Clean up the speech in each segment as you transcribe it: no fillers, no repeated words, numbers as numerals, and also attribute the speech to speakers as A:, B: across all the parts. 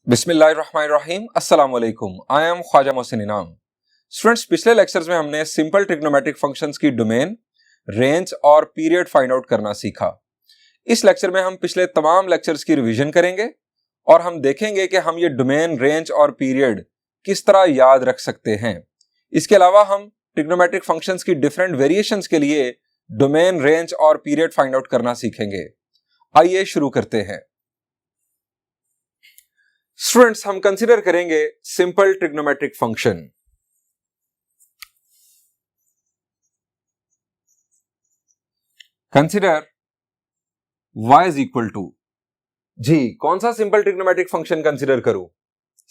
A: बिस्मिल्लाहिर्रहमानिर्रहीम अस्सलाम वालेकुम। आई एम ख्वाजा मोहसिन इनाम। स्टूडेंट्स, पिछले लेक्चर्स में हमने सिंपल ट्रिग्नोमेट्रिक फंक्शंस की डोमेन, रेंज और पीरियड फाइंड आउट करना सीखा। इस लेक्चर में हम पिछले तमाम लेक्चर्स की रिवीजन करेंगे और हम देखेंगे कि हम ये डोमेन, रेंज और पीरियड किस तरह याद रख सकते हैं। इसके अलावा हम ट्रिग्नोमेट्रिक फंक्शंस की डिफरेंट वेरिएशंस के लिए डोमेन, रेंज और पीरियड फाइंड आउट करना सीखेंगे। आइए शुरू करते हैं। स्टूडेंट्स, हम कंसीडर करेंगे simple trigonometric function. Consider y is equal to, जी कौन सा सिंपल ट्रिग्नोमेट्रिक फंक्शन कंसीडर करूं?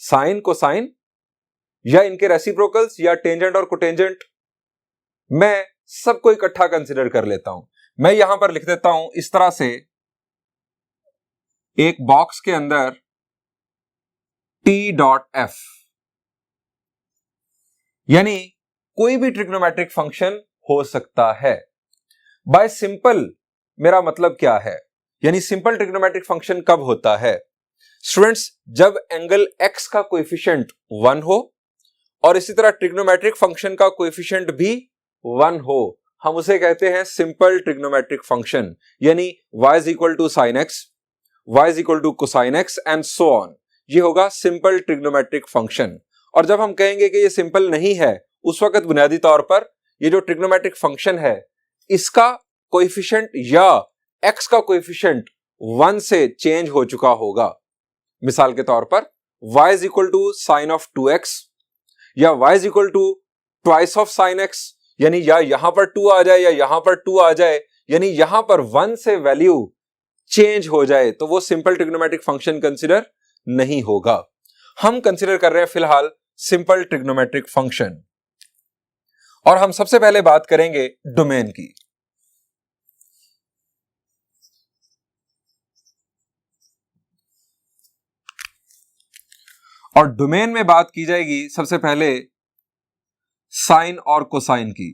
A: साइन, कोसाइन या इनके रेसिप्रोकल्स या टेंजेंट और कोटेंजेंट? मैं सबको इकट्ठा कंसीडर कर लेता हूं। मैं यहां पर लिख देता हूं इस तरह से, एक बॉक्स के अंदर t.f, यानी कोई भी ट्रिग्नोमेट्रिक फंक्शन हो सकता है। बाय सिंपल मेरा मतलब क्या है, यानी सिंपल ट्रिग्नोमेट्रिक फंक्शन कब होता है? स्टूडेंट्स, जब एंगल x का कोएफिशिएंट 1 हो और इसी तरह ट्रिग्नोमेट्रिक फंक्शन का कोएफिशिएंट भी 1 हो, हम उसे कहते हैं सिंपल ट्रिग्नोमेट्रिक फंक्शन। यानी y is equal to sine x, y is equal to cosine x and so on. ये होगा सिंपल ट्रिग्नोमेट्रिक फंक्शन। और जब हम कहेंगे कि ये सिंपल नहीं है, उस वक्त बुनियादी तौर पर ये जो ट्रिग्नोमेट्रिक फंक्शन है, इसका कोएफिशिएंट या x का कोएफिशिएंट 1 से चेंज हो चुका होगा। मिसाल के तौर पर y is equal to sine of 2x या y is equal to twice of sine x, यानी या यहां पर 2 आ जाए या यहां पर 2 आ जाए, यानी यहां पर 1 से वैल्यू चेंज हो जाए, तो वो सिंपल ट्रिग्नोमेट्रिक फंक्शन कंसीडर नहीं होगा। हम कंसीडर कर रहे हैं फिलहाल सिंपल ट्रिग्नोमेट्रिक फंक्शन, और हम सबसे पहले बात करेंगे डोमेन की। और डोमेन में बात की जाएगी सबसे पहले साइन और कोसाइन की।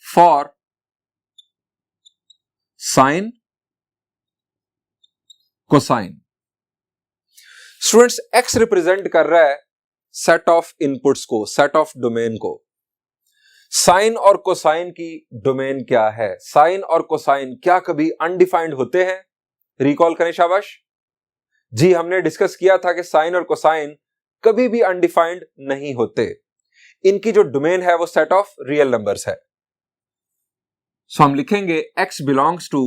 A: For sine, cosine, students x represent कर रहा है सेट ऑफ इनपुट्स को, सेट ऑफ डोमेन को। साइन और कोसाइन की डोमेन क्या है? साइन और कोसाइन क्या कभी अनडिफाइंड होते हैं? रिकॉल करें, शाबाश। जी, हमने डिस्कस किया था कि साइन और कोसाइन कभी भी अनडिफाइंड नहीं होते। इनकी जो डोमेन है वो सेट ऑफ रियल नंबर्स है। सो हम लिखेंगे x belongs to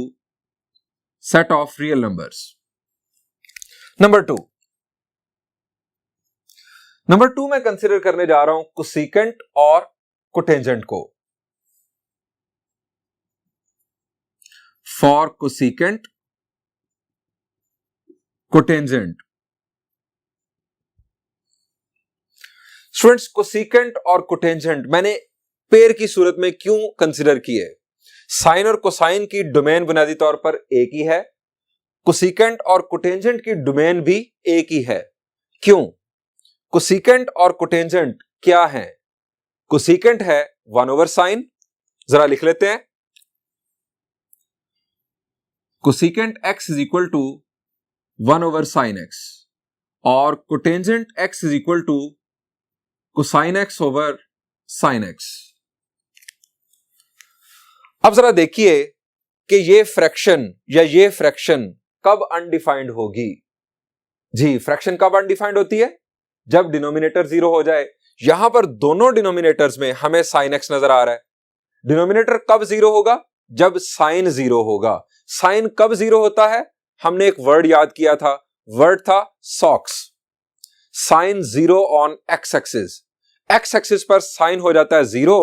A: set of real numbers. Number two मैं कंसीडर करने जा रहा हूं कोसेकेंट और कोटेंजेंट को। For cosecant, cotangent. Students, cosecant और कोटेंजेंट मैंने पेयर की सूरत में क्यों कंसीडर किए? साइन और कोसाइन की डोमेन बुनियादी तौर पर एक ही है, कोसेकेंट और कोटेंजेंट की डोमेन भी एक ही है। क्यों? कोसेकेंट और कोटेंजेंट क्या है? कोसेकेंट है 1 ओवर साइन, जरा लिख लेते हैं। Cosecant x is equal to 1 over sine x, और cotangent x is equal to cosine x over sine x। अब जरा देखिए कि ये फ्रैक्शन या ये फ्रैक्शन कब अनडिफाइंड होगी। जी, फ्रैक्शन कब अनडिफाइंड होती है? जब डिनोमिनेटर 0 हो जाए। यहां पर दोनों डिनोमिनेटर्स में हमें साइन x नजर आ रहा है। डिनोमिनेटर कब 0 होगा? जब साइन 0 होगा। साइन कब 0 होता है? हमने एक वर्ड याद किया था, वर्ड था socks. Sine 0 on x axis, x axis पर साइन हो जाता है 0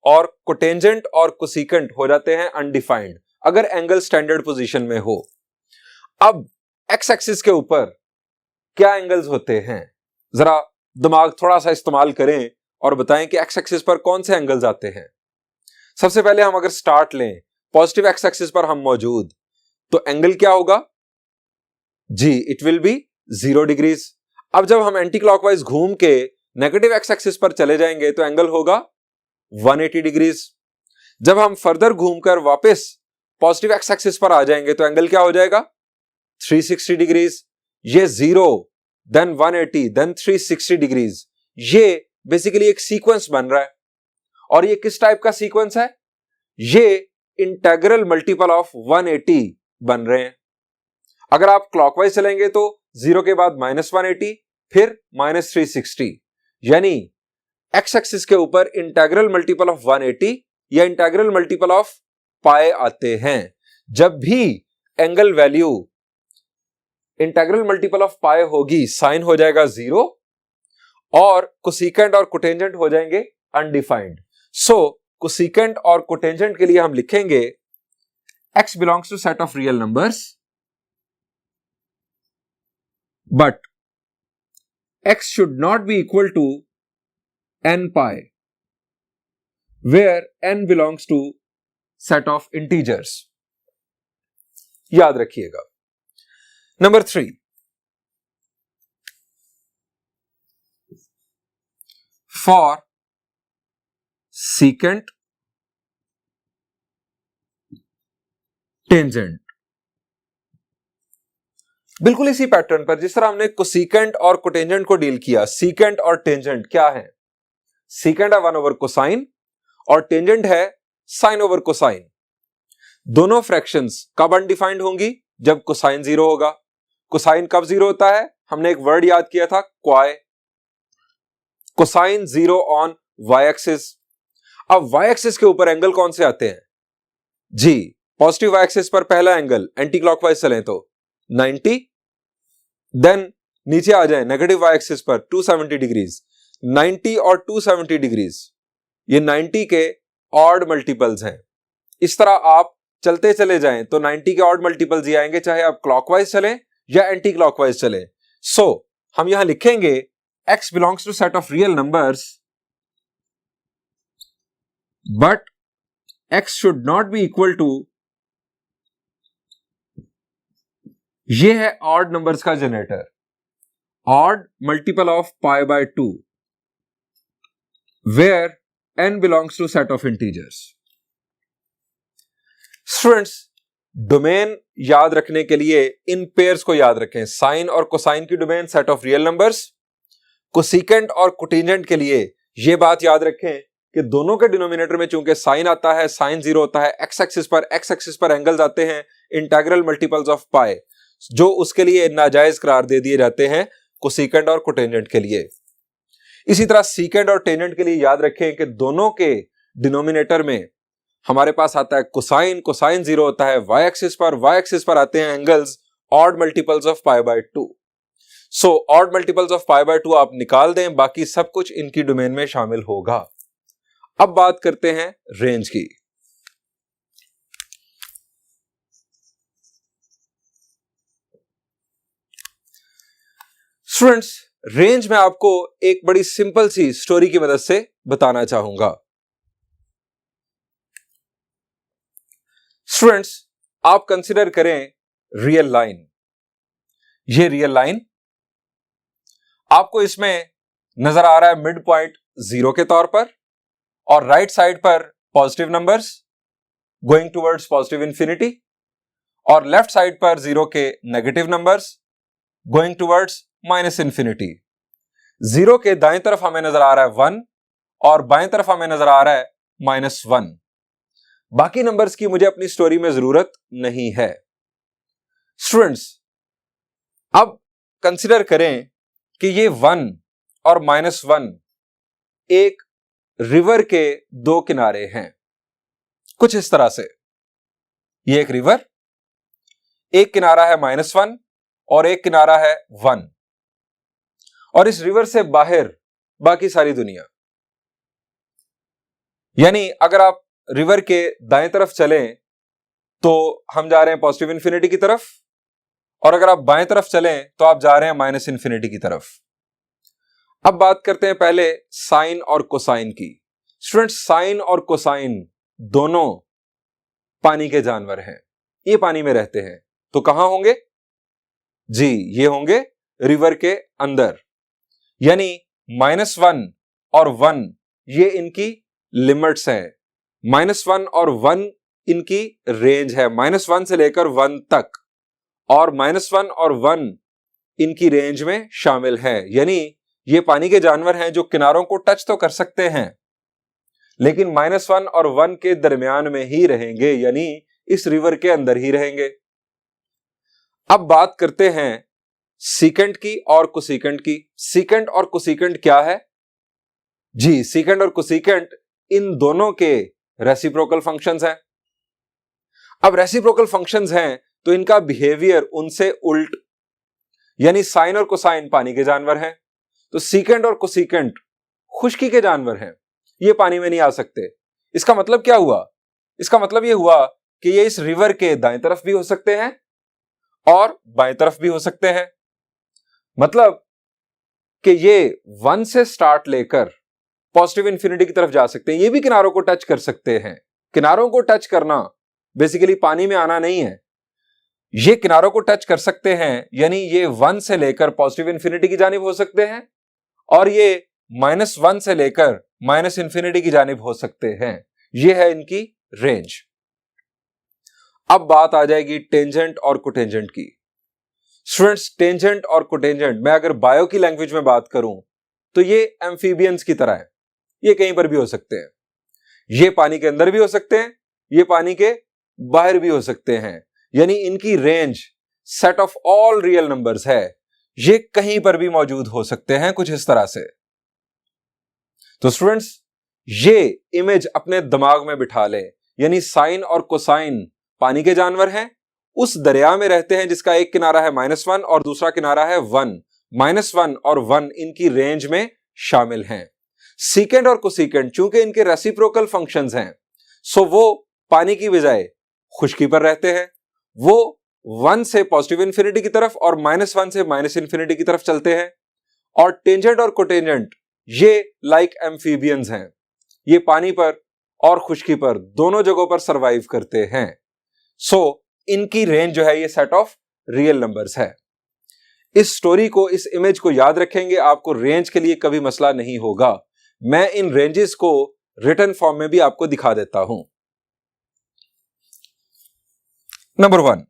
A: और कोटेंजेंट और कोसेकेंट हो जाते हैं अनडिफाइंड अगर एंगल स्टैंडर्ड पोजीशन में हो। अब x एक्सिस के ऊपर क्या एंगल्स होते हैं? जरा दिमाग थोड़ा सा इस्तेमाल करें और बताएं कि x एक्सिस पर कौन से एंगल्स आते हैं। सबसे पहले हम अगर स्टार्ट लें, पॉजिटिव x एक्सिस पर हम मौजूद, तो एंगल क्या होगा? जी, इट विल बी 0 डिग्रीज। अब जब हम एंटी क्लॉकवाइज घूम के नेगेटिव x एक्सिस पर चले जाएंगे तो एंगल होगा 180 डिग्रीज। जब हम फर्दर घूमकर वापस पॉजिटिव x एक्सिस पर आ जाएंगे तो एंगल क्या हो जाएगा? 360 डिग्रीज। ये 0 देन 180, देन 360 डिग्रीज। ये बेसिकली एक सीक्वेंस बन रहा है। और ये किस टाइप का सीक्वेंस है? ये इंटेग्रल मल्टीपल ऑफ 180 बन रहे हैं। अगर आप क्लॉकवाइज चलेंगे तो 0 के बाद -180, फिर -360, यानी एक्स एक्सिस के ऊपर इंटेग्रल मल्टीपल ऑफ 180 या इंटेग्रल मल्टीपल ऑफ पाई आते हैं। जब भी angle value integral multiple of pi होगी, साइन हो जाएगा 0 और कोसेकेंट और कोटेंजेंट हो जाएंगे अनडिफाइंड। सो कोसेकेंट और कोटेंजेंट के लिए हम लिखेंगे x belongs to set of real numbers, but x should not be equal to n pi, where n belongs to set of integers. याद रखिएगा। Number 3, for secant tangent। बिल्कुल इसी pattern पर जिस तरह हमने कोसेकेंट और कोटेंजेंट को डील किया, सीकेंट और टेंजेंट क्या है? सीकेंट है 1 ओवर कोसाइन और टेंजेंट है साइन ओवर कोसाइन। दोनों फ्रैक्शंस कब अनडिफाइंड होंगी? जब कोसाइन 0 होगा। कोसाइन कब 0 होता है? हमने एक वर्ड याद किया था, क्वाय। Cosine 0 on y axis. अब वाई एक्सिस के ऊपर एंगल कौन से आते हैं? जी, पॉजिटिव वाई एक्सिस पर पहला एंगल एंटी क्लॉकवाइज चलें तो 90, देन नीचे आ जाए नेगेटिव वाई एक्सिस पर 270 डिग्रीज। 90 और 270 डिग्रीज ये 90 के ऑड मल्टीपल्स हैं। इस तरह आप चलते चले जाएं तो 90 के ऑड मल्टीपल्स ही आएंगे, चाहे आप क्लॉकवाइज चलें या एंटी क्लॉकवाइज चलें। सो हम यहां लिखेंगे x belongs to set of real numbers, but x should not be equal to, ये है ऑड नंबर्स का generator, odd multiple of pi by 2, where n belongs to set of integers. Students, domain याद रखने के लिए इन pairs को याद रखें। साइन और कोसाइन की domain set of real numbers. Cosecant और कोटेंजेंट के लिए यह बात याद रखें कि दोनों के डिनोमिनेटर में चूंकि साइन आता है, साइन 0 होता है, एक्स एक्सिस पर एंगल्स आते हैं इंटेग्रल मल्टीपल्स ऑफ पाई, जो उसके लिए नाजायज करार दे दिए जाते हैं कोसेकेंट और कोटेंजेंट के लिए। इसी तरह सीकेंट और टेंजेंट के लिए याद रखें कि दोनों के डिनोमिनेटर में हमारे पास आता है कोसाइन, कोसाइन 0 होता है वाई एक्सिस पर आते हैं angles odd multiples of pi by 2। So odd multiples of pi by 2 आप निकाल दें, बाकी सब कुछ इनकी डोमेन में शामिल होगा। अब बात करते हैं रेंज की। स्टूडेंट्स, रेंज में आपको एक बड़ी सिंपल सी स्टोरी की मदद से बताना चाहूंगा। स्टूडेंट्स, आप कंसिडर करें रियल लाइन। ये रियल लाइन आपको इसमें नजर आ रहा है मिड पॉइंट 0 के तौर पर, और राइट साइड पर positive numbers going towards positive infinity, और लेफ्ट साइड पर 0 के negative numbers going towards minus infinity. 0 के दाएं तरफ हमें नजर आ रहा है 1 और बाएं तरफ हमें नजर आ रहा है -1। बाकी नंबर्स की मुझे अपनी स्टोरी में जरूरत नहीं है। स्टूडेंट्स, अब कंसिडर करें कि ये 1 और -1 एक रिवर के 2 किनारे हैं, कुछ इस तरह से। ये एक रिवर, एक किनारा है -1 और एक किनारा है 1, और इस रिवर से बाहर बाकी सारी दुनिया। यानी अगर आप रिवर के दाएं तरफ चलें तो हम जा रहे हैं पॉजिटिव इंफिनिटी की तरफ, और अगर आप बाएं तरफ चलें तो आप जा रहे हैं माइनस इंफिनिटी की तरफ। अब बात करते हैं पहले साइन और कोसाइन की। स्टूडेंट्स, साइन और कोसाइन दोनों पानी के जानवर हैं, ये पानी में रहते हैं। तो कहां होंगे? जी, ये होंगे रिवर के अंदर। यानी -1 और 1 ये इनकी लिमिट्स हैं। -1 और 1 इनकी रेंज है, -1 से लेकर 1 तक, और -1 और 1 इनकी रेंज में शामिल हैं। यानी ये पानी के जानवर हैं जो किनारों को टच तो कर सकते हैं लेकिन -1 और 1 के दरमियान में ही रहेंगे, यानी इस रिवर के अंदर ही रहेंगे। अब बात करते हैं सीकेंट की और कोसीकेंट की। सीकेंट और कोसीकेंट क्या है? जी, सीकेंट और कोसीकेंट इन दोनों के रेसिप्रोकल फंक्शंस हैं। अब रेसिप्रोकल फंक्शंस हैं तो इनका बिहेवियर उनसे उल्ट, यानी साइन और कोसाइन पानी के जानवर हैं, तो सीकेंट और कोसीकेंट खुश्की के जानवर हैं, ये पानी में नहीं आ सकते। इसका मतलब क्या हुआ? इसका मतलब ये हुआ कि ये इस रिवर के दाएं तरफ भी हो सकते हैं और बाएं तरफ भी हो सकते हैं। मतलब कि ये 1 से स्टार्ट लेकर पॉजिटिव इंफिनिटी की तरफ जा सकते हैं। ये भी किनारों को टच कर सकते हैं। किनारों को टच करना बेसिकली पानी में आना नहीं है, ये किनारों को टच कर सकते हैं, यानी ये 1 से लेकर पॉजिटिव इंफिनिटी की जानिब हो सकते हैं और ये -1 से लेकर -इंफिनिटी की जानिब हो सकते हैं। ये है इनकी रेंज। अब बात आ जाएगी टेंजेंट और कोटेंजेंट की। स्टूडेंट्स, टेंजेंट और कोटेंजेंट, मैं अगर बायो की लैंग्वेज में बात करूं तो ये एम्फीबियंस की तरह है। ये कहीं पर भी हो सकते हैं, ये पानी के अंदर भी हो सकते हैं, ये पानी के बाहर भी हो सकते हैं, यानी इनकी range set of all real numbers है। ये कहीं पर भी मौजूद हो सकते हैं, कुछ इस तरह से। तो स्टूडेंट्स, ये इमेज अपने दिमाग में बिठा लें, यानी साइन और कोसाइन पानी के जानवर हैं, उस दरिया में रहते हैं जिसका एक किनारा है -1 और दूसरा किनारा है 1। -1 और 1 इनकी रेंज में शामिल हैं। सीकेंट और कोसीकेंट चूंकि इनके रेसिप्रोकल फंक्शंस हैं, सो वो पानी की बजाय खुश्की पर रहते हैं। वो 1 से पॉजिटिव इंफिनिटी की तरफ और -1 से -इंफिनिटी की तरफ चलते हैं। और टेंजेंट और कोटेंजेंट ये लाइक एम्फीबियंस हैं, ये पानी पर और खुश्की पर दोनों जगहों पर सरवाइव करते हैं। सो इनकी रेंज जो है ये सेट ऑफ रियल नंबर्स है। इस स्टोरी को, इस इमेज को याद रखेंगे, आपको रेंज के लिए कभी मसला नहीं होगा। मैं इन रेंजेस को रिटन फॉर्म में भी आपको दिखा देता हूं। Number 1,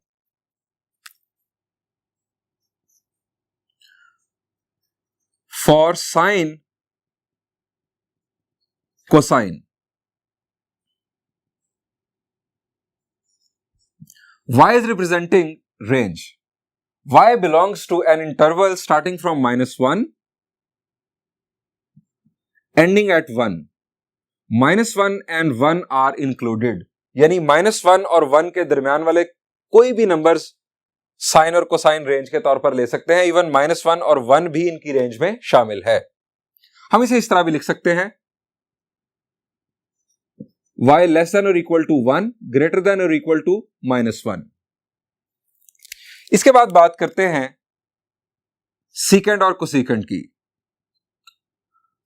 A: for sine cosine, y is representing range. Y belongs to an interval starting from -1 ending at 1. -1 and 1 are included. यानी -1 और 1 के दरमियान वाले कोई भी नंबर्स साइन और कोसाइन रेंज के तौर पर ले सकते हैं। इवन -1 और 1 भी इनकी रेंज में शामिल है। हम इसे इस तरह भी लिख सकते हैं, y less than or equal to 1 greater than or equal to -1। इसके बाद बात करते हैं सीकेंट और कोसीकेंट की।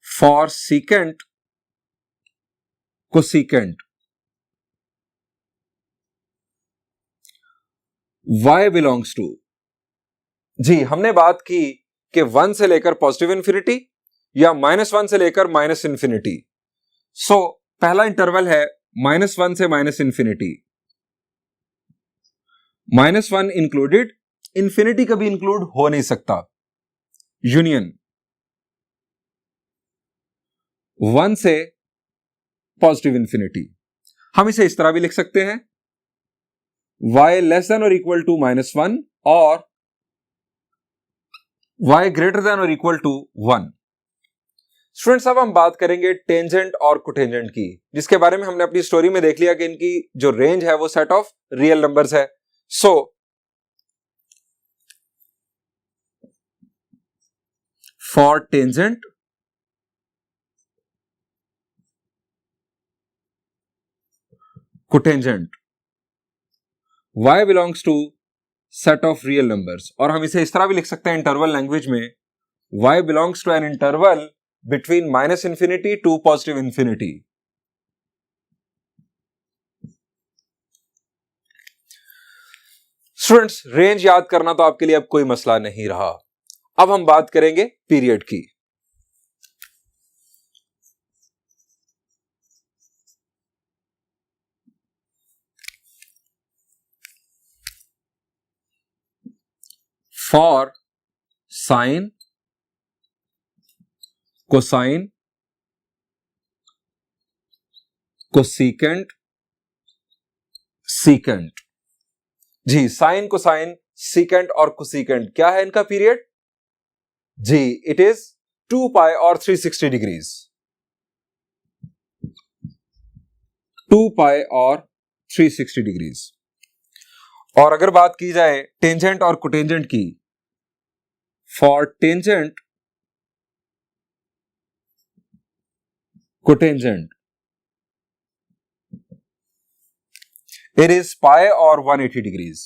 A: For secant cosecant, y belongs to, जी हमने बात की कि 1 से लेकर पॉजिटिव इंफिनिटी या -1 से लेकर -इंफिनिटी। सो पहला इंटरवल है -1 से -इंफिनिटी। -1 इंक्लूडेड, इंफिनिटी कभी इंक्लूड हो नहीं सकता। यूनियन 1 से पॉजिटिव इंफिनिटी। हम इसे इस तरह भी लिख सकते हैं, y लेस देन और इक्वल टू -1 और y ग्रेटर देन और इक्वल टू 1। स्टूडेंट्स, अब हम बात करेंगे टेंजेंट और कोटेंजेंट की, जिसके बारे में हमने अपनी स्टोरी में देख लिया कि इनकी जो रेंज है वो सेट ऑफ रियल नंबर्स है। So for tangent cotangent, y belongs to set of real numbers, और हम इसे इस तरह भी लिख सकते हैं इंटरवल लैंग्वेज में, y belongs to an interval between -infinity to positive infinity. Students, range याद करना तो आपके लिए अब कोई मसला नहीं रहा। अब हम बात करेंगे पीरियड की। For sine, cosine, cosecant, secant. जी, साइन, कोसाइन, सीकेंट और कोसीकेंट क्या है इनका पीरियड? जी, इट इज 2 पाई और 360 डिग्रीज। 2 पाई और 360 डिग्रीज। और अगर बात की जाए टेंजेंट और कोटेंजेंट की, for tangent, cotangent, it is pi और 180 डिग्रीज।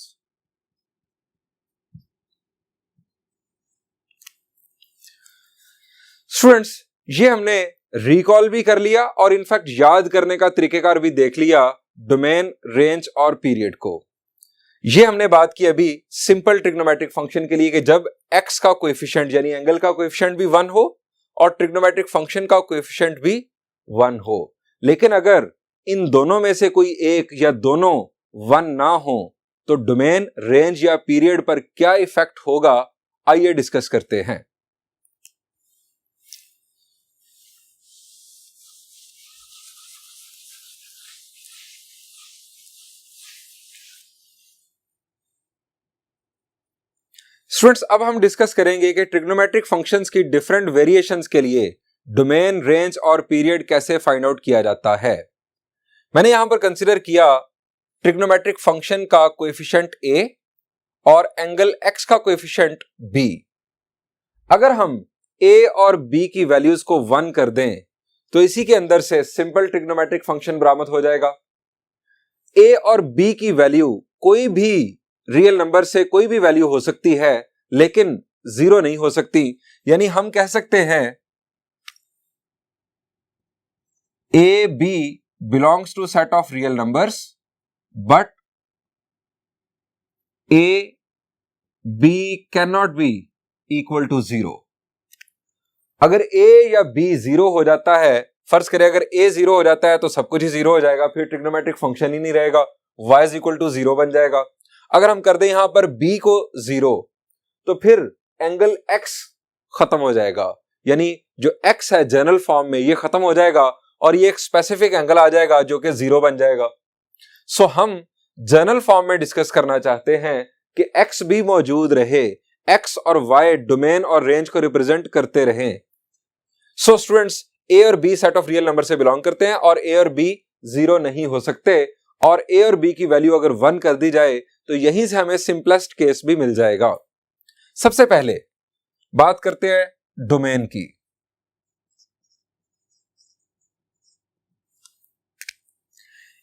A: स्टूडेंट्स, ये हमने रिकॉल भी कर लिया और इनफैक्ट याद करने का तरीकेकार भी देख लिया डोमेन, रेंज और पीरियड को। ये हमने बात की अभी सिंपल ट्रिग्नोमेट्रिक फंक्शन के लिए कि जब x का कोएफिशिएंट यानी एंगल का कोएफिशिएंट भी 1 हो और ट्रिग्नोमेट्रिक फंक्शन का कोएफिशिएंट भी 1 हो। लेकिन अगर इन दोनों में से कोई एक या दोनों 1 ना हो तो डोमेन, रेंज या पीरियड पर क्या इफेक्ट होगा, आइए डिस्कस करते हैं। स्टूडेंट्स, अब हम डिस्कस करेंगे कि ट्रिग्नोमेट्रिक फंक्शंस की डिफरेंट वेरिएशंस के लिए डोमेन, रेंज और पीरियड कैसे फाइंड आउट किया जाता है। मैंने यहां पर कंसीडर किया ट्रिग्नोमेट्रिक फंक्शन का कोएफिशिएंट a और एंगल x का कोएफिशिएंट b। अगर हम a और b की वैल्यूज को 1 कर दें तो इसी के अंदर से सिंपल ट्रिग्नोमेट्रिक फंक्शन बरामद हो जाएगा। a और b की वैल्यू कोई भी रियल नंबर से कोई भी वैल्यू हो सकती है लेकिन 0 नहीं हो सकती। यानी हम कह सकते हैं a b belongs to set of real numbers but a b cannot be equal to 0। अगर a या b 0 हो जाता है, फर्ज करें अगर a 0 हो जाता है तो सब कुछ ही 0 हो जाएगा, फिर ट्रिग्नोमेट्रिक फंक्शन ही नहीं रहेगा, y is equal to 0 बन जाएगा। अगर हम कर दें यहां पर b को 0 तो फिर एंगल x खत्म हो जाएगा, यानी जो x है जनरल फॉर्म में ये खत्म हो जाएगा और ये एक स्पेसिफिक एंगल आ जाएगा जो कि 0 बन जाएगा। सो हम जनरल फॉर्म में डिस्कस करना चाहते हैं कि x भी मौजूद रहे, x और y डोमेन और रेंज को रिप्रेजेंट करते रहें। सो स्टूडेंट्स, a और b set of real number से बिलोंग करते हैं और a और b 0 नहीं हो सकते और a और b की वैल्यू अगर 1 कर दी जाए तो यहीं से हमें सिंपलेस्ट केस भी मिल जाएगा। सबसे पहले बात करते हैं डोमेन की।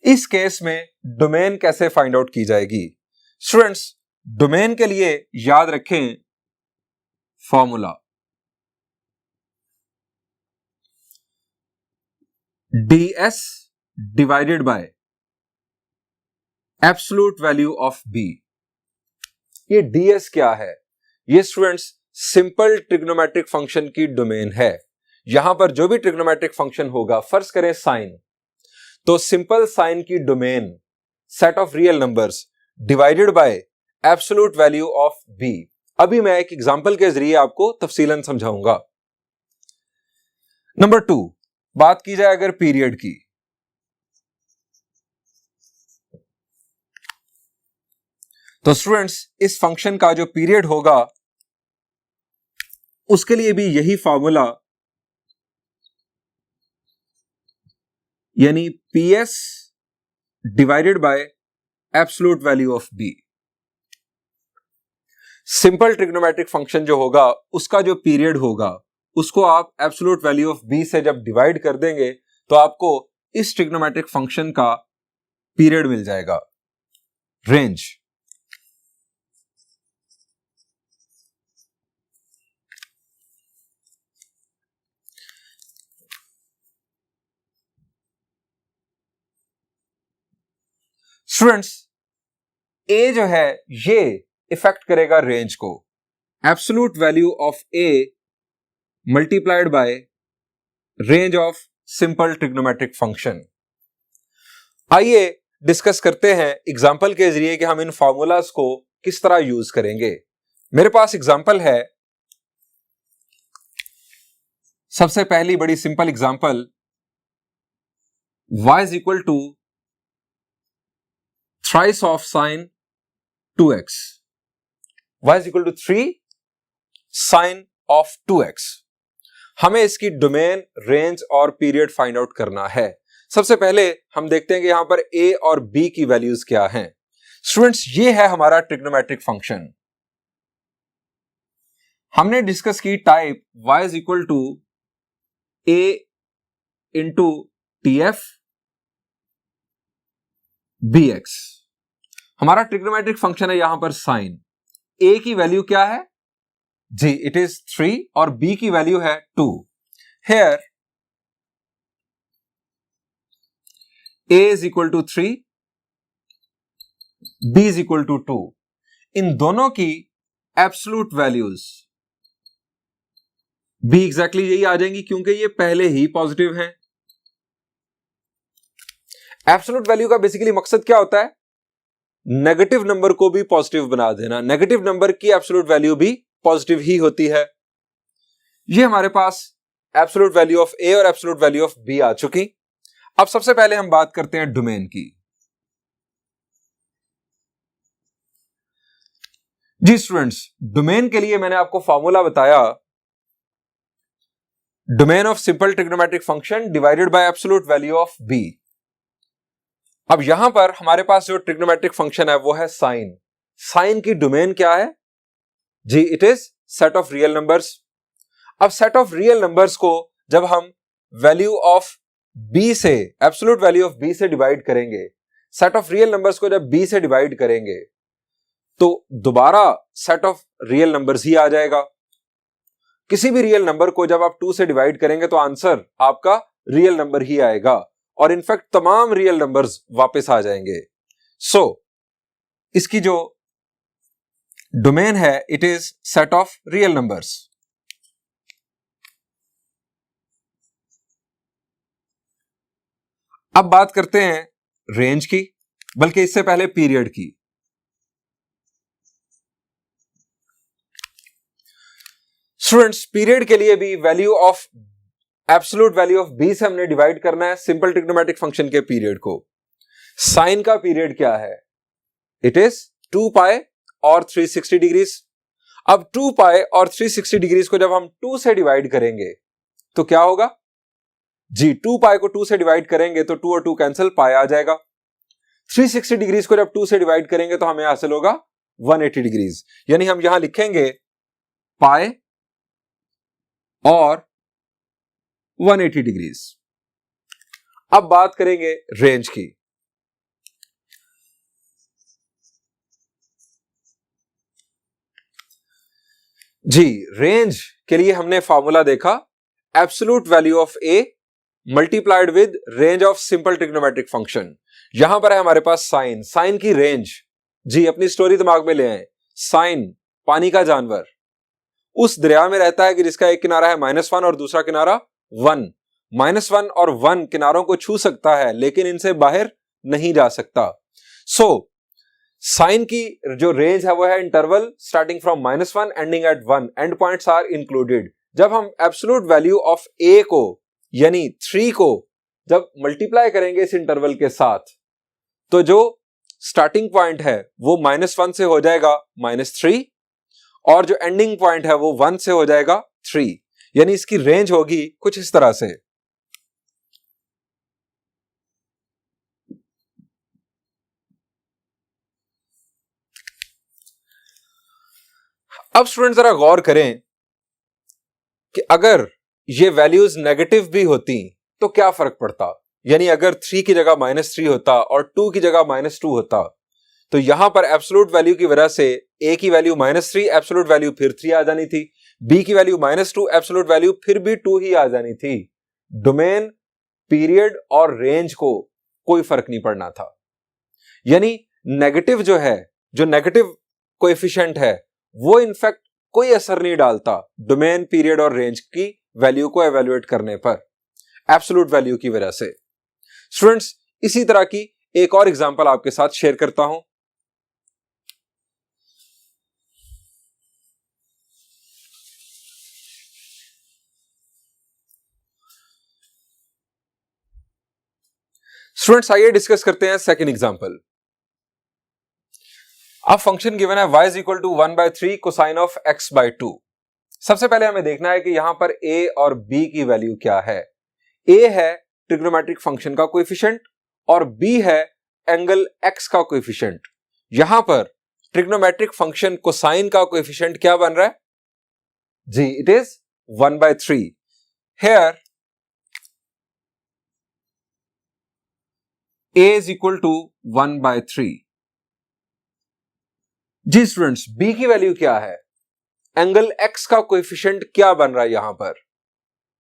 A: इस केस में डोमेन कैसे फाइंड आउट की जाएगी? स्टूडेंट्स, डोमेन के लिए याद रखें formula ds divided by absolute value of b। ये ds क्या है? ये स्टूडेंट्स सिंपल ट्रिग्नोमेट्रिक फंक्शन की डोमेन है। यहां पर जो भी ट्रिग्नोमेट्रिक फंक्शन होगा, फर्ज करें साइन, तो सिंपल साइन की domain set of real numbers divided by absolute value of b। अभी मैं एक एग्जांपल के जरिए आपको तफसीलन समझाऊंगा। नंबर 2, बात की जाए अगर पीरियड की, तो स्टूडेंट्स इस फंक्शन का जो पीरियड होगा उसके लिए भी यही फॉर्मूला यानी PS divided by absolute value of b। Simple trigonometric function जो होगा उसका जो पीरियड होगा उसको आप एब्सोल्यूट वैल्यू ऑफ b से जब डिवाइड कर देंगे तो आपको इस ट्रिग्नोमेट्रिक फंक्शन का पीरियड मिल जाएगा। रेंज, स्टूडेंट्स a जो है ये इफेक्ट करेगा रेंज को। Absolute value of a multiplied by range of simple trigonometric function. आइए डिस्कस करते हैं एग्जांपल के जरिए कि हम इन फॉर्मूलाज को किस तरह यूज करेंगे। मेरे पास एग्जांपल है सबसे पहली बड़ी simple example, y is equal to thrice of sine 2x, y is equal to 3 sine of 2x। हमें इसकी डोमेन, रेंज और पीरियड फाइंड आउट करना है। सबसे पहले हम देखते हैं कि यहां पर a और b की वैल्यूज क्या हैं। स्टूडेंट्स, ये है हमारा ट्रिग्नोमेट्रिक फंक्शन। हमने डिस्कस की type y is equal to a into TF bx। हमारा ट्रिग्नोमेट्रिक फंक्शन है यहां पर साइन। a की वैल्यू क्या है जी, इट इज 3 और b की वैल्यू है 2। Here a is equal to 3, b is equal to 2। इन दोनों की एब्सोल्यूट वैल्यूज b एग्जैक्टली यही आ जाएंगी क्योंकि ये पहले ही पॉजिटिव हैं। एब्सोल्यूट वैल्यू का बेसिकली मकसद क्या होता है? नेगेटिव नंबर को भी पॉजिटिव बना देना। नेगेटिव नंबर की एब्सोल्यूट वैल्यू भी पॉजिटिव ही होती है। ये हमारे पास एब्सोल्यूट वैल्यू ऑफ a और एब्सोल्यूट वैल्यू ऑफ b आ चुकी। अब सबसे पहले हम बात करते हैं डोमेन की। जी स्टूडेंट्स, डोमेन के लिए मैंने आपको फॉर्मूला बताया, domain of simple trigonometric function divided by absolute value of b। अब यहां पर हमारे पास जो ट्रिग्नोमेट्रिक फंक्शन है वो है साइन। साइन की डोमेन क्या है जी? It is set of real numbers. अब सेट ऑफ रियल नंबर्स को जब हम वैल्यू ऑफ b से, एब्सोल्यूट वैल्यू ऑफ b से डिवाइड करेंगे, सेट ऑफ रियल नंबर्स को जब b से डिवाइड करेंगे तो दोबारा सेट ऑफ रियल नंबर्स ही आ जाएगा। किसी भी रियल नंबर को जब आप 2 से डिवाइड करेंगे तो आंसर आपका रियल नंबर ही आएगा और इनफैक्ट तमाम रियल नंबर्स वापस आ जाएंगे। सो इसकी जो डोमेन है it is set of real numbers. अब बात करते हैं रेंज की, बल्कि इससे पहले पीरियड की। स्टूडेंट्स, पीरियड के लिए भी value of absolute value of b से हमने डिवाइड करना है सिंपल ट्रिग्नोमेट्रिक फंक्शन के पीरियड को। साइन का पीरियड क्या है? इट इज 2 पाई और 360 डिग्रीज। अब 2 पाई और 360 डिग्रीज को जब हम 2 से डिवाइड करेंगे तो क्या होगा जी? 2 पाई को 2 से डिवाइड करेंगे तो 2 और 2 कैंसिल, पाई आ जाएगा। 360 डिग्रीज को जब 2 से डिवाइड करेंगे तो हमें हासिल होगा 180 डिग्रीज। यानी हम यहां लिखेंगे पाई और 180 डिग्रीज। अब बात करेंगे रेंज की। जी, रेंज के लिए हमने फॉर्मूला देखा, absolute value of a multiplied with range of simple trigonometric function. यहां पर है हमारे पास साइन। साइन की रेंज जी, अपनी स्टोरी दिमाग में ले आए। साइन पानी का जानवर उस दरिया में रहता है कि जिसका एक किनारा है -1 और दूसरा किनारा 1। -1 और 1 किनारों को छू सकता है लेकिन इनसे बाहर नहीं जा सकता। सो साइन की जो रेंज है वो है interval starting from -1 ending at 1। End points are included. जब हम एब्सोल्यूट वैल्यू ऑफ a को यानी 3 को जब मल्टीप्लाई करेंगे इस इंटरवल के साथ तो जो स्टार्टिंग पॉइंट है वो -1 से हो जाएगा -3 और जो एंडिंग पॉइंट है वो 1 से हो जाएगा 3। यानी इसकी रेंज होगी कुछ इस तरह से। अब स्टूडेंट जरा गौर करें कि अगर ये वैल्यूज नेगेटिव भी होती तो क्या फर्क पड़ता? यानी अगर 3 की जगह -3 होता और 2 की जगह -2 होता तो यहां पर एब्सोल्यूट वैल्यू की वजह से a की वैल्यू -3, एब्सोल्यूट वैल्यू फिर 3 आ जानी थी। b की वैल्यू -2, एब्सोल्यूट वैल्यू फिर भी 2 ही आ जानी थी। डोमेन, पीरियड और रेंज को कोई फर्क नहीं पड़ना था। यानी नेगेटिव जो है, जो नेगेटिव कोएफिशिएंट है वो इनफैक्ट कोई असर नहीं डालता डोमेन, पीरियड और रेंज की वैल्यू को एवेल्युएट करने पर एब्सोल्यूट वैल्यू की वजह से। स्टूडेंट्स, इसी तरह की एक और एग्जांपल आपके साथ शेयर करता हूं। स्टूडेंट्स आइए डिस्कस करते हैं सेकेंड एग्जांपल। अब फंक्शन गिवन है y is equal to 1/3 cosine of x by 2। सबसे पहले हमें देखना है कि यहां पर a और b की वैल्यू क्या है। a है ट्रिग्नोमेट्रिक फंक्शन का कोएफिशिएंट और b है एंगल x का कोएफिशिएंट। यहां पर ट्रिग्नोमेट्रिक फंक्शन कोसाइन का कोएफिशिएंट क्या बन रहा है जी, it is 1/3। Here a is equal to 1/3। जी स्टूडेंट्स, b की वैल्यू क्या है, एंगल x का कोएफिशिएंट क्या बन रहा है यहां पर,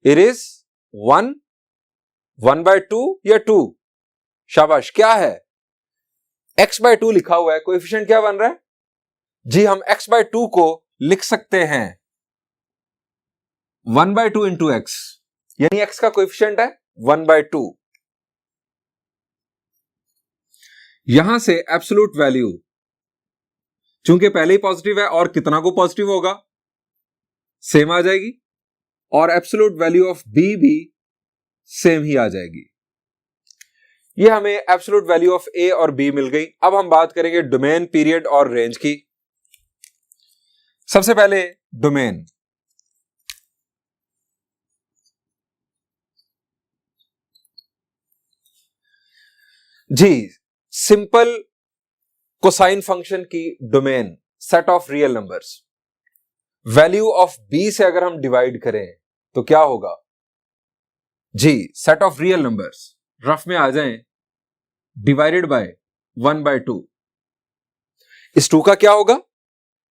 A: इट इज 1/2 या 2। शाबाश, क्या है, x/2 लिखा हुआ है, कोएफिशिएंट क्या बन रहा है जी, हम x/2 को लिख सकते हैं 1/2 इंटू x, यानी x का कोएफिशिएंट है 1/2। यहां से एब्सोल्यूट वैल्यू, चूंकि पहले ही पॉजिटिव है और कितना को पॉजिटिव होगा, सेम आ जाएगी, और एब्सोल्यूट वैल्यू ऑफ b भी सेम ही आ जाएगी। ये हमें एब्सोल्यूट वैल्यू ऑफ a और b मिल गई। अब हम बात करेंगे डोमेन, पीरियड और रेंज की। सबसे पहले डोमेन। जी, सिंपल कोसाइन फंक्शन की domain set of real numbers. Value of b से अगर हम डिवाइड करें तो क्या होगा जी, set of real numbers rough में आ जाएं, डिवाइडेड बाय 1/2। इस 2 का क्या होगा,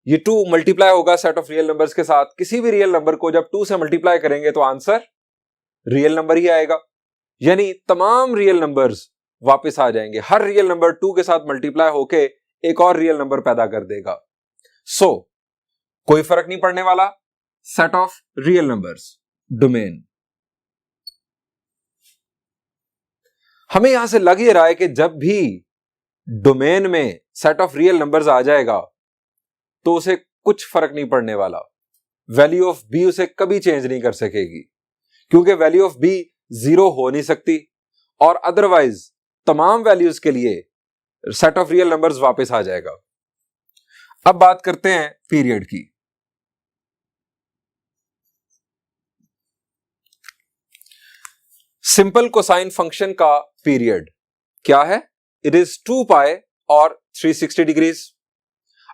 A: ये 2 मल्टीप्लाई होगा सेट ऑफ रियल नंबर्स के साथ। किसी भी रियल नंबर को जब 2 से मल्टीप्लाई करेंगे तो आंसर रियल नंबर ही आएगा, यानी तमाम रियल नंबर्स वापस आ जाएंगे। हर रियल नंबर 2 के साथ मल्टीप्लाई होके एक और रियल नंबर पैदा कर देगा। सो कोई फर्क नहीं पड़ने वाला, set of real numbers domain. हमें यहां से लग ही रहा है कि जब भी डोमेन में सेट ऑफ रियल नंबर्स आ जाएगा तो उसे कुछ फर्क नहीं पड़ने वाला, वैल्यू ऑफ b उसे कभी चेंज नहीं कर सकेगी, क्योंकि वैल्यू ऑफ b 0 हो नहीं सकती, और अदरवाइज तमाम वैल्यूज के लिए सेट ऑफ रियल नंबर्स वापस आ जाएगा। अब बात करते हैं पीरियड की। सिंपल कोसाइन फंक्शन का पीरियड क्या है, इट इज 2 पाई और 360 डिग्रीज।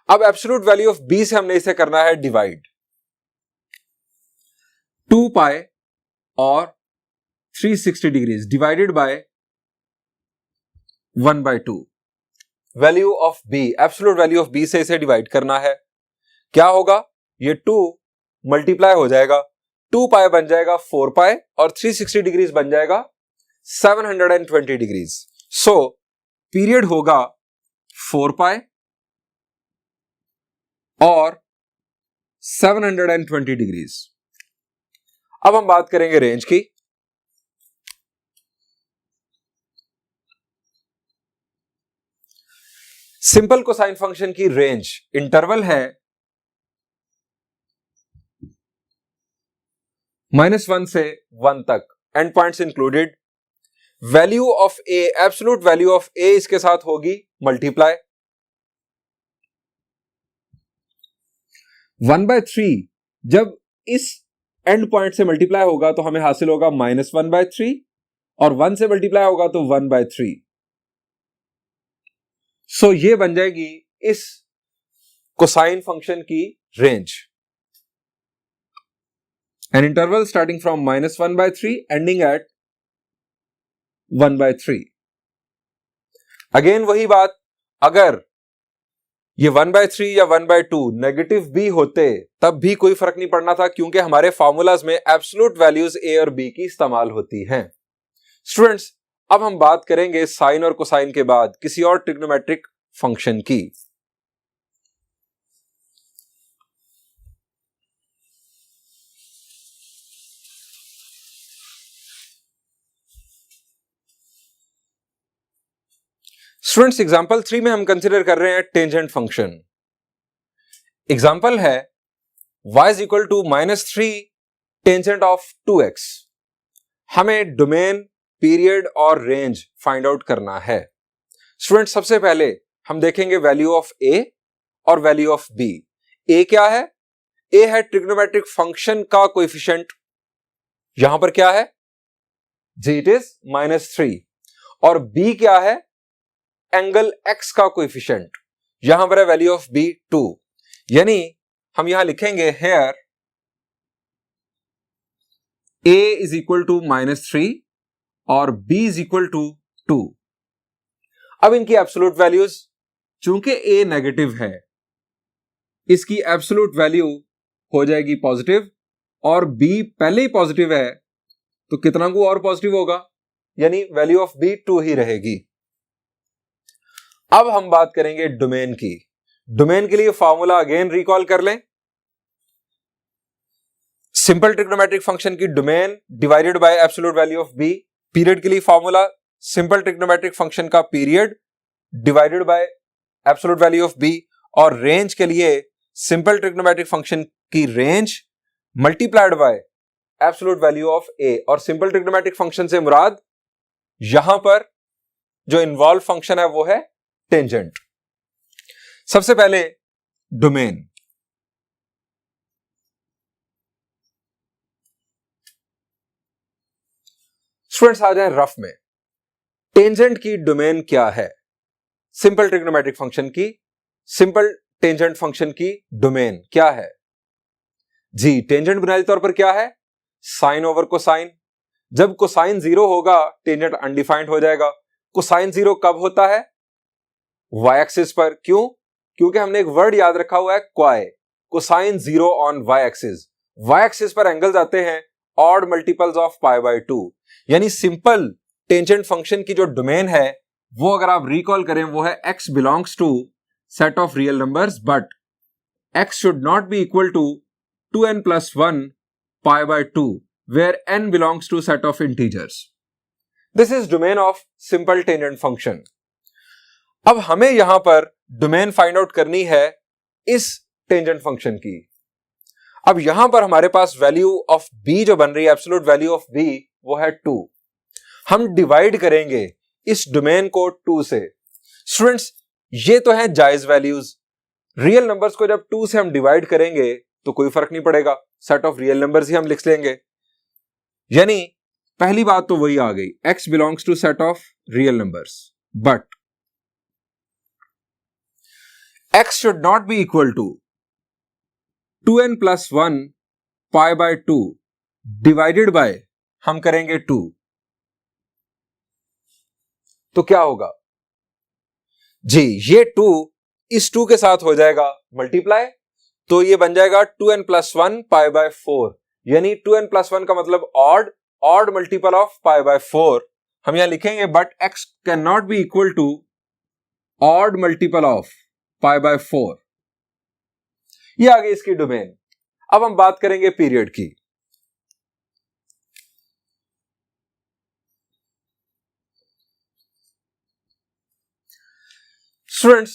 A: अब एब्सोल्यूट वैल्यू ऑफ b से हमने इसे करना है डिवाइड, 2 पाई और 360 degrees divided by 1/2। Value of b, absolute value of b से इसे डिवाइड करना है, क्या होगा, ये 2 मल्टीप्लाई हो जाएगा, 2 पाई बन जाएगा 4 पाई और 360 डिग्रीज बन जाएगा 720 डिग्रीज। सो पीरियड होगा 4 पाई और 720 डिग्रीज। अब हम बात करेंगे रेंज की। सिंपल कोसाइन फंक्शन की रेंज इंटरवल है -1 से 1 तक, and points included. Value of a, absolute value of a इसके साथ होगी मल्टीप्लाई 1/3। जब इस एंड पॉइंट से मल्टीप्लाई होगा तो हमें हासिल होगा -1/3, और 1 से मल्टीप्लाई होगा तो 1/3। सो ये बन जाएगी इस कोसाइन फंक्शन की range, N interval starting from -1/3 ending eight 1/3। Again वही बात, अगर ये 1/3 या 1/2 नेगेटिव भी होते तब भी कोई फर्क नहीं पड़ना था, क्योंकि हमारे फॉर्मूलाज में एब्सोल्यूट वैल्यूज a और b की इस्तेमाल होती हैं। स्टूडेंट्स, अब हम बात करेंगे साइन और कोसाइन के बाद किसी और ट्रिग्नोमेट्रिक फंक्शन की। स्टूडेंट्स, एग्जांपल 3 में हम कंसीडर कर रहे हैं टेंजेंट फंक्शन। एग्जांपल है y is equal to -3 tangent of 2x। हमें डोमेन, पीरियड और रेंज फाइंड आउट करना है। स्टूडेंट सबसे पहले हम देखेंगे वैल्यू ऑफ ए और वैल्यू ऑफ बी। ए क्या है? ए है ट्रिग्नोमेट्रिक फंक्शन का कोएफिशिएंट, यहां पर क्या है जी, इट इज -3। और बी क्या है? एंगल एक्स का कोएफिशिएंट, यहां पर है वैल्यू ऑफ बी 2। यानी हम यहां लिखेंगे here a is equal to -3 और b इज इक्वल टू 2। अब इनकी एब्सोल्यूट वैल्यूज, चूंकि a नेगेटिव है, इसकी एब्सोल्यूट वैल्यू हो जाएगी पॉजिटिव और b पहले ही पॉजिटिव है तो कितना को और पॉजिटिव होगा, यानी वैल्यू ऑफ b 2 ही रहेगी। अब हम बात करेंगे डोमेन की। डोमेन के लिए फॉर्मूला अगेन रिकॉल कर लें। सिंपल ट्रिग्नोमेट्रिक फंक्शन की domain divided by absolute value of b। Period के लिए फॉर्मूला सिंपल ट्रिग्नोमेट्रिक फंक्शन का period divided by absolute value of b। और रेंज के लिए सिंपल ट्रिग्नोमेट्रिक फंक्शन की range multiplied by absolute value of a। और simple trigonometric function से मुराद यहां पर जो इन्वॉल्व फंक्शन है वो है टेंजेंट। सबसे पहले डोमेन। स्टूडेंट्स आ जाएं रफ में। टेंजेंट की डोमेन क्या है? सिंपल ट्रिग्नोमेट्रिक फंक्शन की, सिंपल टेंजेंट फंक्शन की डोमेन क्या है जी? टेंजेंट बुनियादी तौर पर क्या है? Sine over cosine. जब कोसाइन 0 होगा टेंजेंट अनडिफाइंड हो जाएगा। कोसाइन 0 कब होता है? वाई एक्सिस पर। क्यों? क्योंकि हमने एक वर्ड याद रखा हुआ है क्वाई। Cosine 0 on y axis. Y axis पर एंगल्स आते हैं ऑड मल्टीपल्स ऑफ π/2। यानी सिंपल टेंजेंट फंक्शन की जो डोमेन है वो अगर आप रिकॉल करें वो है x belongs to set of real numbers but x should not be equal to 2n+1 π/2 where n belongs to set of integers. This is domain of simple tangent function. अब हमें यहां पर डोमेन फाइंड आउट करनी है इस tangent function की। अब यहां पर हमारे पास वैल्यू ऑफ b जो बन रही है, एब्सोल्यूट वैल्यू ऑफ b वो है 2। हम डिवाइड करेंगे इस डोमेन को 2 से। स्टूडेंट्स ये तो है जायज वैल्यूज। रियल नंबर्स को जब 2 से हम डिवाइड करेंगे तो कोई फर्क नहीं पड़ेगा, सेट ऑफ रियल नंबर्स ही हम लिख लेंगे। यानी पहली बात तो वही आ गई, x belongs to set of real numbers but x should not be equal to 2n+1 π/2 divided by हम करेंगे 2। तो क्या होगा जी? ये 2 इस 2 के साथ हो जाएगा मल्टीप्लाई, तो ये बन जाएगा 2n+1 π/4। यानी 2n+1 का मतलब ऑड मल्टीपल ऑफ π/4। हम यहां लिखेंगे but x can not be equal to odd multiple of π/4। ये आ गई इसकी डोमेन। अब हम बात करेंगे पीरियड की। स्टूडेंट्स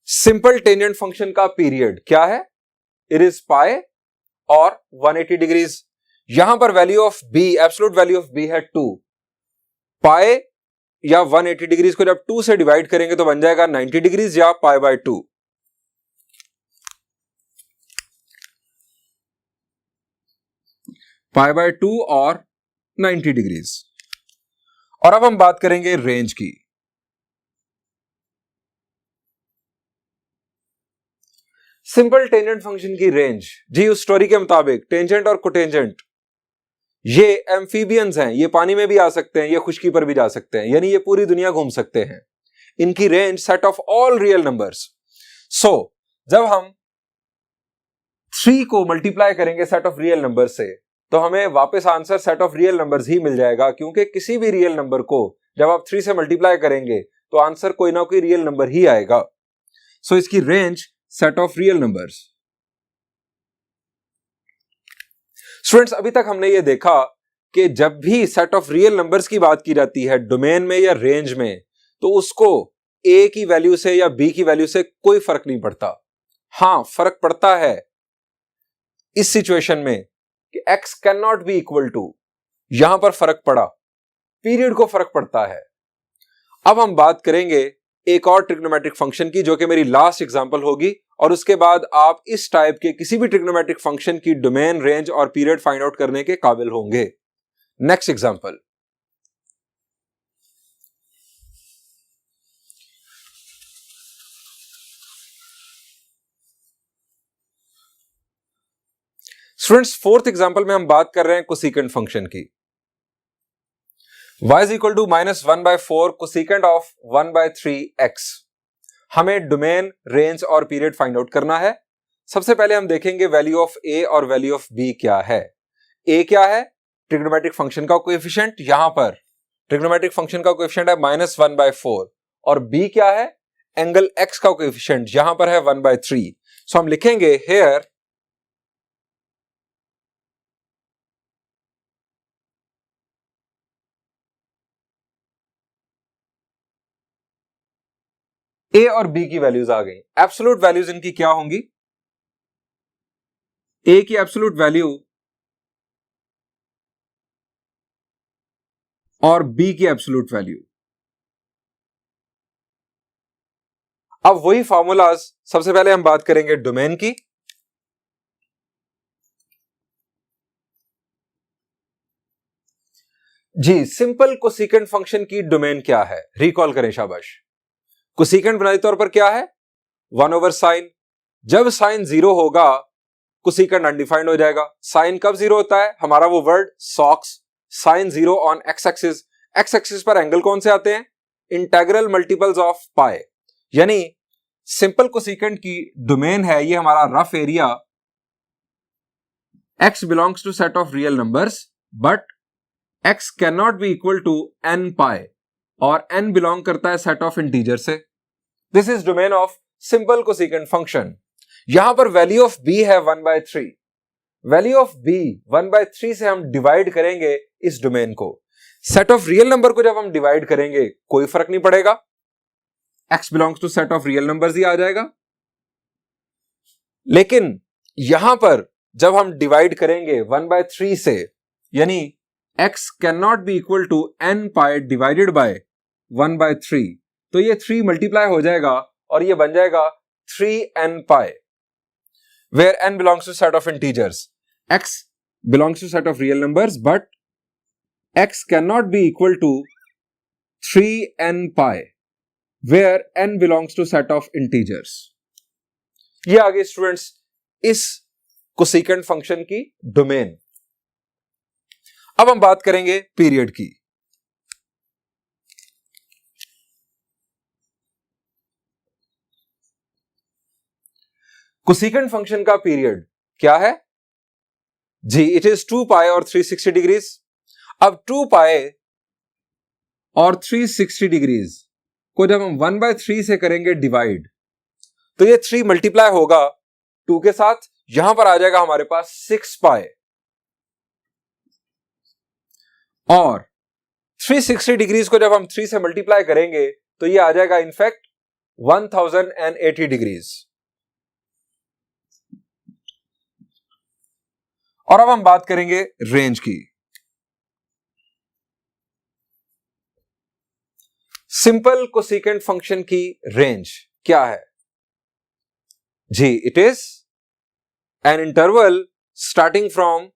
A: सिंपल टेंजेंट फंक्शन का पीरियड क्या है? इट इज पाई और 180 डिग्रीज। यहां पर value of b, absolute value of b है 2। पाई या 180 डिग्रीज को जब 2 से डिवाइड करेंगे तो बन जाएगा 90 डिग्रीज या π/2। π/2 और 90 डिग्रीज। और अब हम बात करेंगे रेंज की। सिंपल टेंजेंट फंक्शन की रेंज जी उस स्टोरी के मुताबिक टेंजेंट और कोटेंजेंट ये एम्फीबियंस हैं, ये पानी में भी आ सकते हैं, ये खुश्की पर भी जा सकते हैं, यानी ये पूरी दुनिया घूम सकते हैं। इनकी range set of all real numbers. So जब हम 3 को मल्टीप्लाई करेंगे सेट ऑफ रियल नंबर से तो हमें वापस answer set of real numbers ही मिल जाएगा, क्योंकि किसी भी रियल नंबर को जब आप 3 से मल्टीप्लाई करेंगे तो आंसर कोई ना कोई रियल नंबर ही आएगा। सो इसकी range set of real numbers. Students अभी तक हमने ये देखा कि जब भी सेट ऑफ रियल नंबर्स की बात की जाती है डोमेन में या रेंज में, तो उसको a की वैल्यू से या b की वैल्यू से कोई फर्क नहीं पड़ता। हां फर्क पड़ता है इस सिचुएशन में कि x can not be equal to, यहां पर फर्क पड़ा पीरियड को फर्क पड़ता है। अब हम बात करेंगे एक और ट्रिग्नोमेट्रिक फंक्शन की, जो कि मेरी लास्ट एग्जांपल होगी, और उसके बाद आप इस टाइप के किसी भी ट्रिग्नोमेट्रिक फंक्शन की डोमेन, रेंज और पीरियड फाइंड आउट करने के काबिल होंगे। Next example, students fourth example में हम बात कर रहे हैं कोसेकेंट फंक्शन की। y is equal to -1/4 cosecant of 1/3x। हमें डोमेन, रेंज और पीरियड फाइंड आउट करना है। सबसे पहले हम देखेंगे वैल्यू ऑफ a और वैल्यू ऑफ b क्या है। a क्या है? ट्रिग्नोमेट्रिक फंक्शन का कोएफिशिएंट, यहां पर ट्रिग्नोमेट्रिक फंक्शन का कोएफिशिएंट है -1/4, और b क्या है? एंगल x का कोएफिशिएंट, यहां पर है 1/3। सो हम लिखेंगे हेयर a और b की वैल्यूज आ गई। एब्सोल्यूट वैल्यूज इनकी क्या होंगी? a की एब्सोल्यूट वैल्यू और b की एब्सोल्यूट वैल्यू। अब वही फॉर्मूलाज, सबसे पहले हम बात करेंगे डोमेन की। जी, सिंपल कोसेकेंट फंक्शन की डोमेन क्या है? रिकॉल करें, शाबाश। कोसेकेंट बुनियादी तौर पर क्या है? 1/sin। जब साइन 0 होगा कोसेकेंट अनडिफाइंड हो जाएगा। साइन कब 0 होता है? हमारा वो word socks, sine 0 on x axis. X axis पर एंगल कौन से आते हैं? Integral multiples of pi. यानी सिंपल कोसेकेंट की डोमेन है ये हमारा rough area x belongs to set of real numbers, but x can not be equal to n pi, और n बिलोंग करता है सेट ऑफ इंटीजर से। This is domain of simple cosecant function. यहां पर value of b है 1/3। Value of b 1/3 से हम divide करेंगे इस डोमेन को। सेट ऑफ रियल नंबर को जब हम डिवाइड करेंगे कोई फर्क नहीं पड़ेगा, x belongs to set of real numbers ही आ जाएगा। लेकिन यहां पर जब हम डिवाइड करेंगे 1/3 से, यानी x can not be equal to n pi divided by 1/3, तो ये 3 मल्टीप्लाई हो जाएगा और ये बन जाएगा 3n pi, where n belongs to set of integers. x belongs to set of real numbers, but x cannot be equal to 3n pi, where n belongs to set of integers. ये आगे students इस cosecant function की domain. अब हम बात करेंगे period की। Cosecant function का पीरियड क्या है? जी, इट इज 2 पाई और 360 डिग्रीज। अब 2 पाई और 360 डिग्रीज को जब हम 1/3 से करेंगे डिवाइड, तो ये 3 मल्टीप्लाई होगा 2 के साथ, यहां पर आ जाएगा हमारे पास 6 पाई, और 360 डिग्रीज को जब हम 3 से मल्टीप्लाई करेंगे तो ये आ जाएगा इनफैक्ट 1080 डिग्रीज। और अब हम बात करेंगे रेंज की। सिंपल कोसेकेंट फंक्शन की रेंज क्या है? जी, it is an interval starting from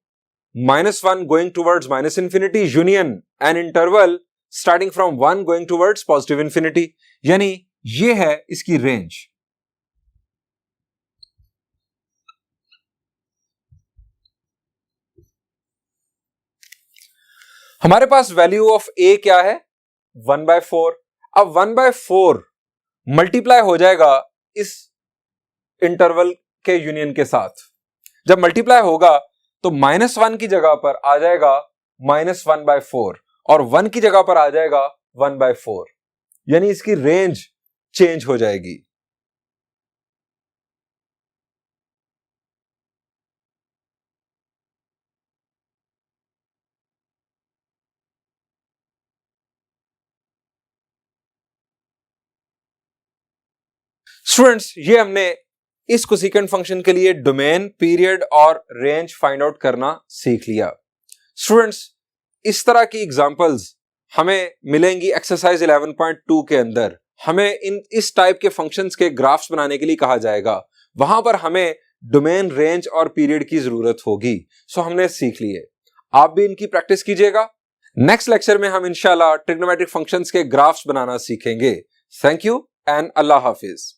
A: -1 going towards -infinity union an interval starting from 1 going towards +infinity। यानी ये है इसकी रेंज। हमारे पास वैल्यू ऑफ a क्या है? 1/4। अब 1/4 मल्टीप्लाई हो जाएगा इस इंटरवल के यूनियन के साथ। जब मल्टीप्लाई होगा तो -1 की जगह पर आ जाएगा -1/4, और 1 की जगह पर आ जाएगा 1/4, यानी इसकी रेंज चेंज हो जाएगी। स्टूडेंट्स, ये हमने इस कोसेकेंट फंक्शन के लिए डोमेन, पीरियड और रेंज फाइंड आउट करना सीख लिया। स्टूडेंट्स, इस तरह की एग्जांपल्स हमें मिलेंगी एक्सरसाइज 11.2 के अंदर। हमें इस टाइप के फंक्शंस के ग्राफ्स बनाने के लिए कहा जाएगा, वहां पर हमें डोमेन, रेंज और पीरियड की जरूरत होगी। सो हमने सीख लिए, आप भी इनकी प्रैक्टिस कीजिएगा। नेक्स्ट लेक्चर में हम इंशाल्लाह ट्रिग्नोमेट्रिक फंक्शंस के ग्राफ्स बनाना सीखेंगे। Thank you and Allah Hafiz.